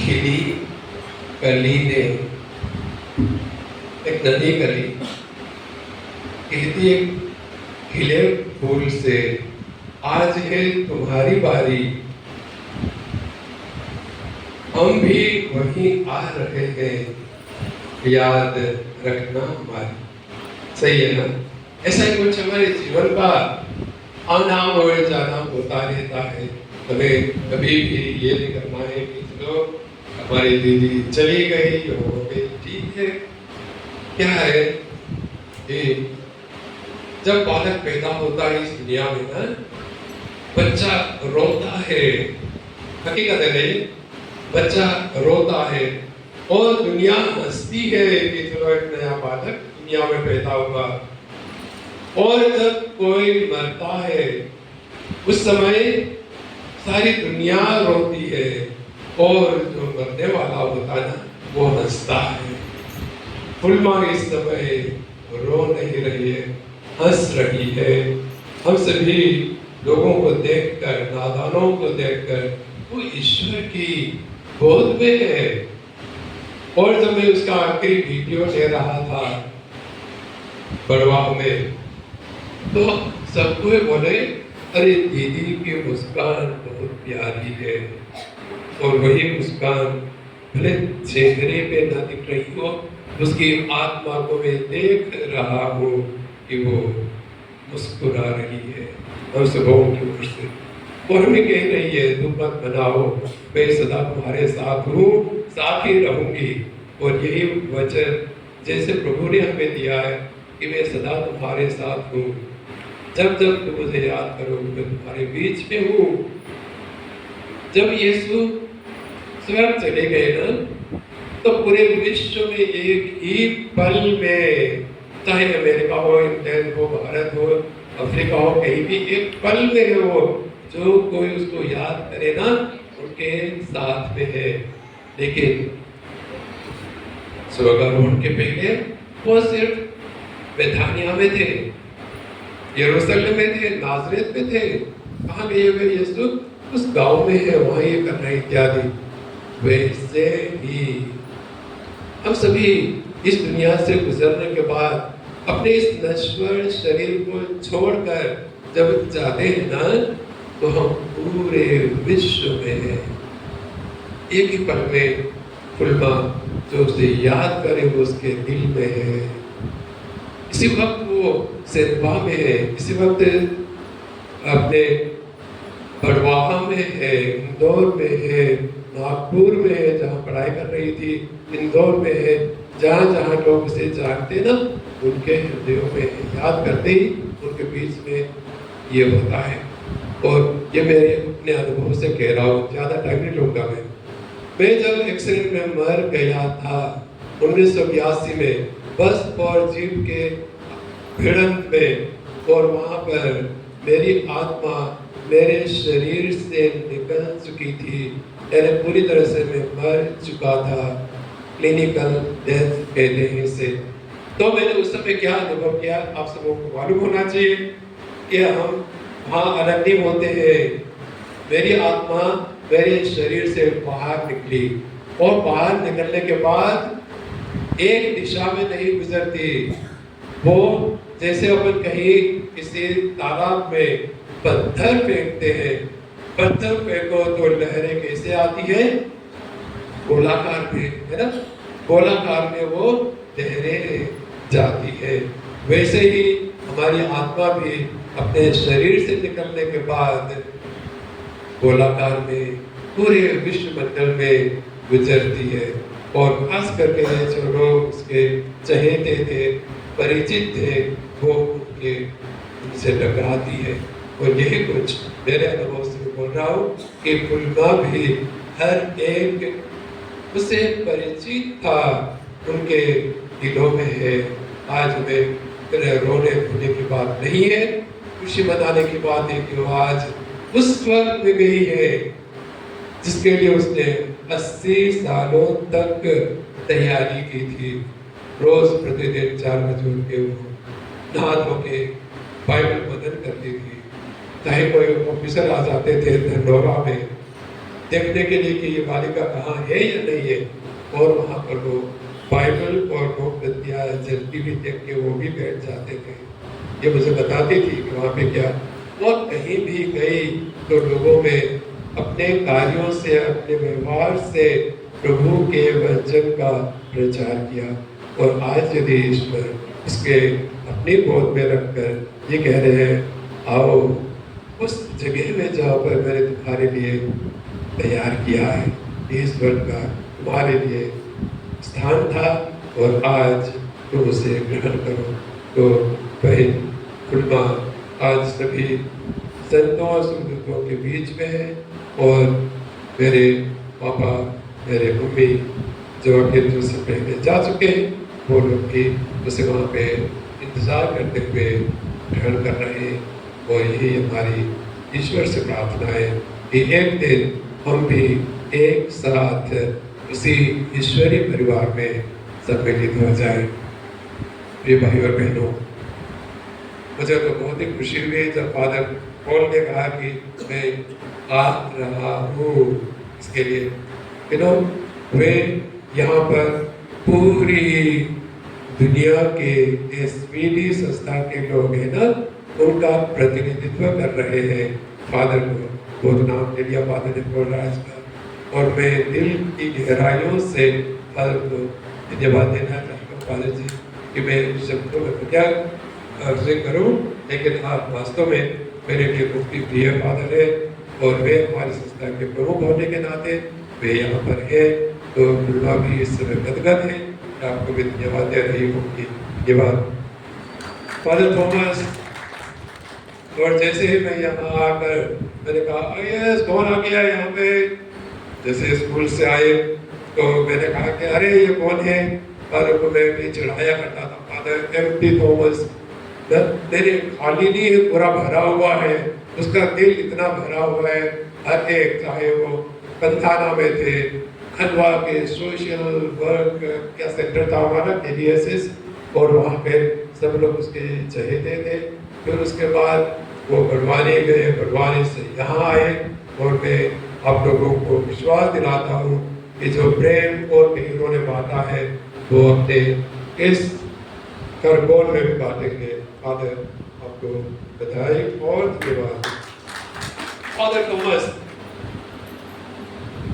खिली कली ने, एक नदी कली कहती है खिले फूल से, आज है तुम्हारी बारी, हम भी वहीं आ रहे हैं, याद रखना हमारी। सही है ना? ऐसा ही कुछ हमारे जीवन का आना और जाना होता रहता है। हमें कभी भी ये नहीं करना है कि चलो हमारी दीदी चली गई, हो गई, ठीक है। क्या है कि जब बालक पैदा होता है इस दुनिया में ना, बच्चा रोता है, हकीकत है नहीं, बच्चा रोता है और दुनिया हंसती है कि चलो एक नया बालक दुनिया में पैदा हुआ। और जब कोई मरता है उस समय सारी दुनिया रोती है और जो मरने वाला होता है ना वो हंसता है। फुलमा इस समय रो नहीं रही है, हंस रही है। हम सभी लोगों को देखकर, नादानों को देखकर वो ईश्वर की गोद में है। और जब मैं उसका आखिरी वीडियो ले रहा था बड़वाह में, तो सबको बोले अरे दीदी की मुस्कान बहुत प्यारी है। और वही मुस्कान भले चेहरे पे ना दिख रही हो, उसकी आत्मा को मैं देख रहा हूँ कि वो मुस्कुरा रही है हम सबों की ओर से। और हमें कह रही है तुम मत बनाओ, मैं सदा तुम्हारे साथ हूँ, साथ ही रहूंगी। और यही वचन जैसे प्रभु ने हमें दिया है कि मैं सदा तुम्हारे साथ हूँ, जब जब तुम मुझे याद करो मैं तुम्हारे बीच में हूँ। जब यीशु स्वर्ग चले गए ना, तो पूरे विश्व में एक ही पल में, चाहे अमेरिका हो, इंग्लैंड हो, भारत हो, अफ्रीका हो, कहीं भी एक पल में है वो, जो कोई उसको याद करे ना उनके साथ में है। लेकिन स्वर्गारोहण के पहले वो सिर्फ बेथानिया में थे, यरूशलेम में थे, नाजरेत में थे। कहाँ गए हुए यीशु? उस गांव में है, वहाँ ये करना इत्यादि। वैसे ही हम सभी इस दुनिया से गुजरने के बाद अपने इस नश्वर शरीर को छोड़कर जब जाते हैं ना, तो हम पूरे विश्व में हैं। एक ही पल में फुलमा जो उसे याद करे वो उसके दिल में है। इसी वक्त वो सेंधवा में है, इसी वक्त अपने बड़वाहा में है, इंदौर में है, नागपुर में है जहाँ पढ़ाई कर रही थी, इंदौर में है, जहाँ जहाँ लोग उसे जानते ना उनके हृदयों में याद करते ही उनके बीच में ये होता है। और ये मेरे अपने अनुभव से कह रहा हूँ, ज़्यादा टाइम नहीं लूँगा मैं जब एक्सीडेंट में मर गया था 1982 में बस और जीप के भिड़ंत में, और वहाँ पर मेरी आत्मा मेरे शरीर से निकल चुकी थी, यानी पूरी तरह से मैं मर चुका था, क्लिनिकल डेथ कहते हैं इसे। तो मैंने उस समय क्या अनुभव किया आप सबों को मालूम होना चाहिए कि हम वहाँ अलग नहीं होते हैं। मेरी आत्मा मेरे शरीर से बाहर निकली और बाहर निकलने के बाद एक दिशा में नहीं गुजरती। वो जैसे अपन कहीं किसी तालाब में पत्थर फेंकते हैं, पत्थर फेंको तो लहरें कैसे आती है? गोलाकार में, है ना? गोलाकार में वो लहरें जाती है। वैसे ही हमारी आत्मा भी अपने शरीर से निकलने के बाद गोलाकार में पूरे विश्व मंडल में गुजरती है। और खास करके जो लोग उसके चहेते थे, परिचित थे, वो उनसे टकराती है। और यही कुछ मेरे अनुभव से बोल रहा हूँ कि फुलमा भी हर एक उससे परिचित था, उनके दिलों में है। आज हमें रोने धोने की बात नहीं है, खुशी मनाने की बात है कि वो आज उस वक्त में गई है जिसके लिए उसने 80 सालों तक तैयारी की थी। रोज प्रतिदिन 4 बजे उठ के वो नहा धो के बाइबल मदन करती थी। चाहे कोई ऑफिसर आ जाते थे धनौरा में, देखने के लिए कि ये बालिका कहाँ है या नहीं है, और वहाँ पर वो बाइबल और मोमबत्तियाँ जलती हुई देख के वो भी बैठ जाते थे। ये मुझे बताती थी कि वहाँ पे क्या, और कहीं भी गई तो लोगों में अपने कार्यों से, अपने व्यवहार से प्रभु के वचन का प्रचार किया। और आज यदि ईश्वर इसके अपनी गोद में रखकर ये कह रहे हैं, आओ उस जगह में जाओ पर मैंने तुम्हारे लिए तैयार किया है, इस वर्ग का तुम्हारे लिए स्थान था, और आज तुम उसे ग्रहण करो। तो बहन खुलमा आज सभी संतों और सुरदूतों के बीच में है, और मेरे पापा, मेरे मम्मी जो अकेले से पहले जा चुके हैं, वो लोग भी उसे वहाँ पे इंतज़ार करते हुए ग्रहण कर रहे हैं। और यही हमारी ईश्वर से प्रार्थना है कि एक दिन हम भी एक साथ उसी ईश्वरीय परिवार में सम्मिलित हो जाए। प्रिय भाई और बहनों, मुझे तो बहुत ही खुशी हुई जब फादर पॉल ने कहा कि मैं आ रहा हूँ इसके लिए। वे यहाँ पर पूरी दुनिया के एसपीडी संस्था के लोग हैं ना, उनका प्रतिनिधित्व कर रहे हैं। फादर को बहुत नाम ले लिया फादर ने पॉल राज का, और मैं दिल की गहराइयों से फादर को धन्यवाद देना चाहता हूँ फादर जी, कि मैं शब्दों में क्या अर्ज़ करूँ, लेकिन आप वास्तव में मेरे लिए बहुत ही प्रिय फादर है, और वे हमारी संस्था के प्रमुख होने के नाते वे यहाँ पर है। तो दुर्गा भी इस समय गदगद है, आपको भी धन्यवाद दे रही होंगी। धन्यवाद फादर थॉमस। और जैसे ही मैं यहाँ आकर मैंने कहा यस कौन आ गया यहाँ पे, जैसे स्कूल से आए तो मैंने कहा कि अरे ये कौन है, फादर को मैं भी चिढ़ाया करता था, फादर एम.टी. थॉमस। मेरे खाली नहीं है, पूरा भरा हुआ है, उसका दिल इतना भरा हुआ है। हर एक, चाहे वो कंथाना में थे, खंडवा के सोशल वर्क क्या सेंटर था हमारा KDSS, और वहाँ पे सब लोग उसके चहेते थे। फिर उसके बाद वो बड़वानी गए, बड़वानी से यहाँ आए, और मैं आप लोगों को विश्वास दिलाता हूँ कि जो प्रेम और इन्होंने बांटा है वो अपने इस करबोल में भी बांटेंगे। फादर आपको बधाई और धन्यवाद। फादर थॉमस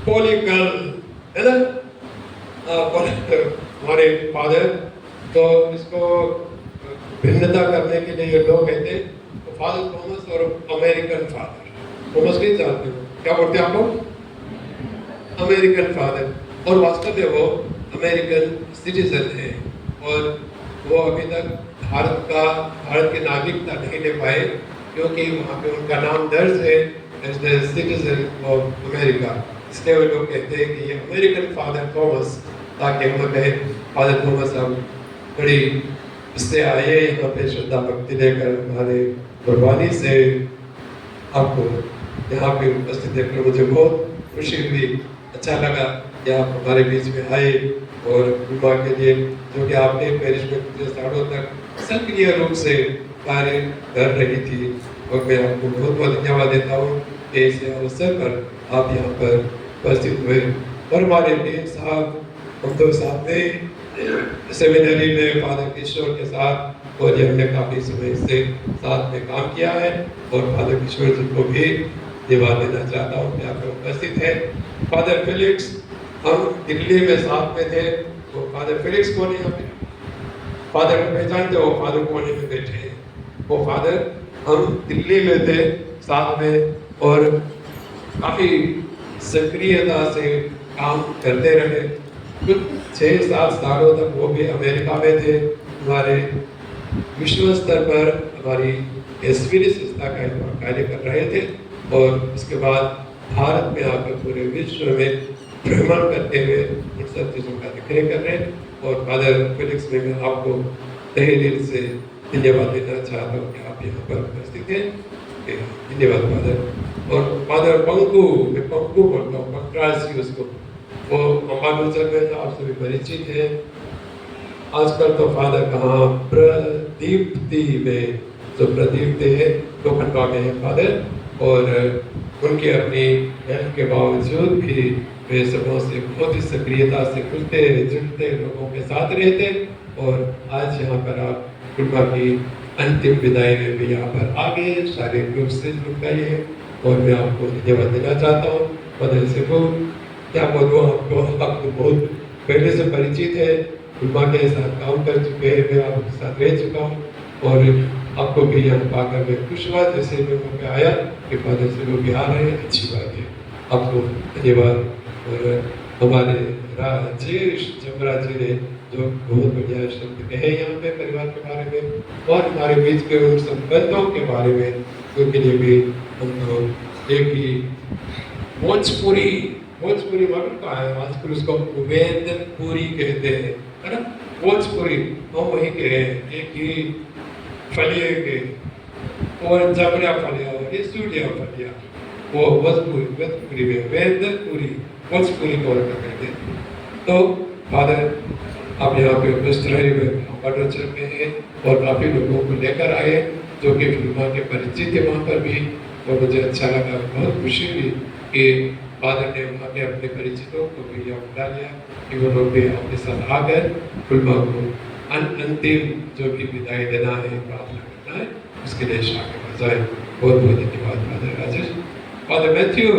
पॉलिकल है ना, हमारे फादर, तो इसको भिन्नता करने के लिए लोग कहते हैं तो फादर थॉमस और अमेरिकन फादर। थॉमस नहीं जानते हो क्या बोलते हैं आप लोग, अमेरिकन फादर, और वास्तव में वो अमेरिकन सिटीजन है, और वो अभी तक भारत की नागरिकता नहीं ले पाए, क्योंकि वहाँ पे उनका नाम दर्ज है as the citizen of America. इसलिए वो लोग कहते हैं कि ये अमेरिकन फादर थॉमस, ताकि हम कहें फादर थॉमस हम बड़ी इससे आए यहाँ पे श्रद्धा भक्ति लेकर हमारे कुर्बानी से। आपको यहाँ पे उपस्थित देखकर मुझे बहुत खुशी हुई, अच्छा लगा कि आप हमारे बीच में आए, और विवाह के लिए जो कि आपने पेरिस में कुछ सालों तक सक्रिय रूप से कार्य कर रही थी, और मैं आपको बहुत बहुत धन्यवाद देता हूँ कि इस अवसर पर आप यहाँ पर उपस्थित हुए। और हमारे डीन साहब, हम तो साथ में सेमिनरी में फादर किशोर के साथ, और ये हमने काफ़ी समय से साथ में काम किया है, और फादर किशोर जी को भी धन्यवाद देना चाहता हूँ कि आप उपस्थित हैं। फादर फिलिक्स, हम दिल्ली में साथ में थे, तो फादर फिलिक्स कौन है यहाँ पे, फादर को पहचानते हो, फादर कोने में बैठे हैं, वो फादर हम दिल्ली में थे साथ में, और काफ़ी सक्रियता से काम करते रहे। कुछ 6-7 सालों तक वो भी अमेरिका में थे, हमारे विश्व स्तर पर हमारी एसपीडी संस्था का कार्य कर रहे थे, और उसके बाद भारत में आकर पूरे विश्व में भ्रमण करते हुए इन सब चीज़ों का जिक्र कर रहे हैं। और फादर फिलिक्स में मैं आपको तहे दिल से धन्यवाद देना चाहता हूँ कि आप यहाँ पर उपस्थित हैं, धन्यवाद फादर। और फादर पंकु, मैं पंकु बोलता हूँ, पंकराज उसको, वो अम्बानुचर में आप सभी परिचित हैं। आजकल तो फादर कहाँ प्रदीप्ति में, जो प्रदीप्ति है लोखंडवा में है फादर, और उनकी अपनी हेल्थ के बावजूद भी वे सबों से बहुत ही सक्रियता से खुलते जुड़ते लोगों के साथ रहते। और आज यहाँ पर आप कुर्बा की अंतिम विदाई में भी यहाँ पर आगे शारीरिक रूप से जुड़ गए हैं और मैं आपको धन्यवाद देना चाहता हूँ। बदल से को क्या बोलूँ आपको, आप तो बहुत पहले से परिचित है, कुर्बा के साथ काम कर चुके हैं, मैं आपके साथ रह चुका हूँ और आपको भी यहाँ पाकर मैं खुश हुआ जैसे लोगों पे आया कि फादर से लोग आ रहे हैं, अच्छी बात है, आपको धन्यवाद। और हमारे राजेश जमरा जी ने जो बहुत बढ़िया शब्द कहे यहाँ पे परिवार के बारे में और हमारे बीच के उन संबंधों के बारे में, उनके लिए भी हम लोग एक ही भोजपुरी मालूम का है, आजकल उसको वेदनपुरी कहते हैं, है ना, भोजपुरी हम वहीं के हैं, एक ही फलिए के और जबरा फलिया और ये सूर्या फलिया, वो भोजपुरी में वेदनपुरी भोजपुरी को कहते हैं। तो फादर आप यहाँ पे उपस्थित रहे हुए ऑर्डर में हैं और काफ़ी लोगों को लेकर आए जो कि फिल्मा के परिचित थे वहाँ पर भी, और मुझे अच्छा लगा, बहुत खुशी हुई कि फादर ने वहाँ पे अपने परिचितों को भी यहाँ बुला लिया कि वो लोग भी अपने साथ आकर फिल्मा को अंतिम जो भी विदाई देना है, प्रार्थना करना है, उसके लिए शामिल हो जाए। बहुत बहुत धन्यवाद फादर राजेश। फादर मैथ्यू,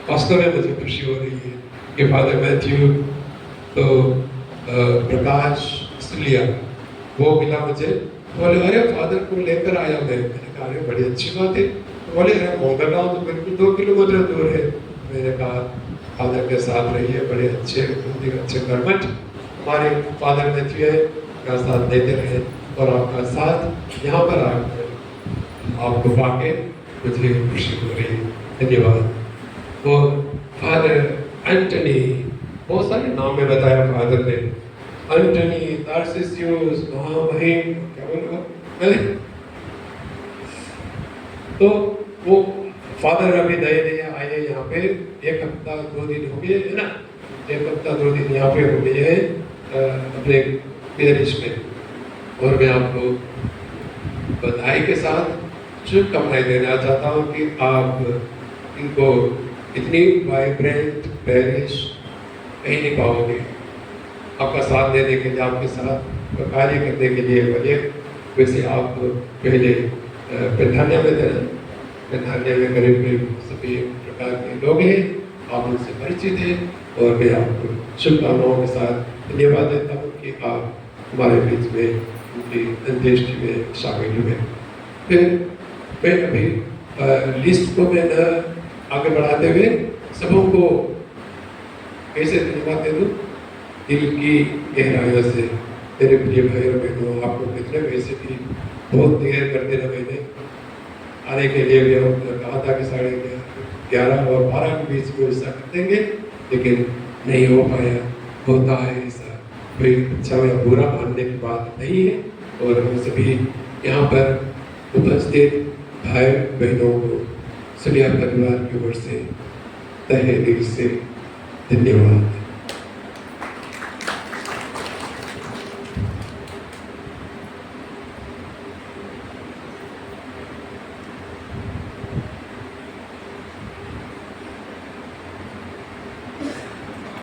वास्तव में मुझे खुशी हो रही है कि फादर मैथ्यू तो प्रकाश सुलिया वो मिला मुझे, बोले अरे फादर को लेकर आया मैंने कहा अरे बड़ी अच्छी बात है, बोले अरे मोगरगांव तो बिल्कुल 2 किलोमीटर दूर है। मैंने कहा फादर के साथ रहिए, बड़े अच्छे कर्मठ हमारे फादर मैथ्यू है, का साथ देते रहे और आपका साथ यहाँ पर आकर आपको पाके मुझे खुशी हो रही है, धन्यवाद। और फादर एंटनी, बहुत सारे नाम में बताया फादर ने, एंटनी, तार्सिसियुस, महामहिम, क्या बोलूँगा, तो वो फादर अभी नए आए यहाँ पे, 1 हफ्ता 2 दिन हो गए है ना, 1 हफ्ता 2 दिन यहाँ पे हो गए हैं अपने पेरिश में। और मैं आपको बधाई के साथ शुभकामनाएं देना चाहता हूँ कि आप इनको इतनी वाइब्रेंट पेरिश कहीं नहीं पाओगे। आपका साथ देने के लिए, आपके साथ कार्य करने के लिए बने। वैसे आप पहले पेंथानिया में थे, पेंथानिया में करीब सभी प्रकार के लोग हैं, आप उनसे परिचित हैं और मैं आपको शुभकामनाओं के साथ धन्यवाद देता हूँ कि आप हमारे बीच में उनकी अंत्येष्टि में शामिल हुए। फिर मैं अभी लिस्ट को मैं आगे बढ़ाते हुए सबों को कैसे धन्यवाद दे दूँ दिल की गहराइयों से। मेरे प्रिय भाई और बहनों, आपको कितने वैसे भी बहुत देर कर देना, मैंने आने के लिए भी हम कहा था कि 11:30 और 12 के बीच में ऐसा कर देंगे, लेकिन नहीं हो पाया। होता है ऐसा, कोई अच्छा या बुरा मानने की बात नहीं है। और हम सभी यहाँ पर उपस्थित भाई बहनों को सुलिया परिवार की ओर से तहे दिल से धन्यवाद।